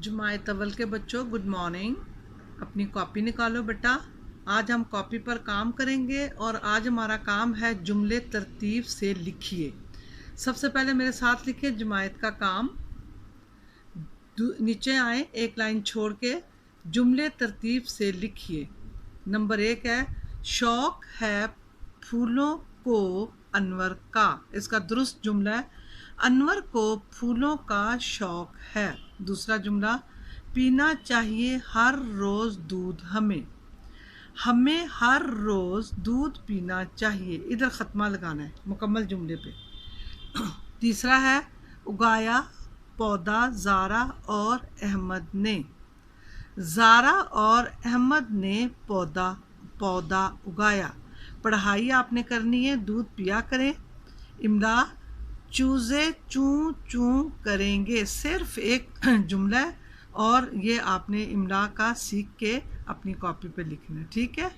जमायत अव्वल के बच्चों गुड मॉर्निंग। अपनी कॉपी निकालो बेटा। आज हम कॉपी पर काम करेंगे और आज हमारा काम है जुमले तरतीब से लिखिए। सबसे पहले मेरे साथ लिखिए जमायत का काम। नीचे आए, एक लाइन छोड़ के जुमले तरतीब से लिखिए। नंबर 1 है शौक है फूलों को अनवर का। इसका दुरुस्त जुमला है अनवर को फूलों का शौक है। दूसरा जुमला पीना चाहिए हर रोज़ दूध हमें। हमें हर रोज़ दूध पीना चाहिए। इधर ख़त्मा लगाना है मुकम्मल जुमले पे। तीसरा है उगाया पौधा ज़ारा और अहमद ने। ज़ारा और अहमद ने पौधा उगाया। पढ़ाई आपने करनी है, दूध पिया करें। इमला चूज़े चूँ चूँ करेंगे सिर्फ एक जुमला है और ये आपने इमला का सीख के अपनी कॉपी पे लिखना है, ठीक है।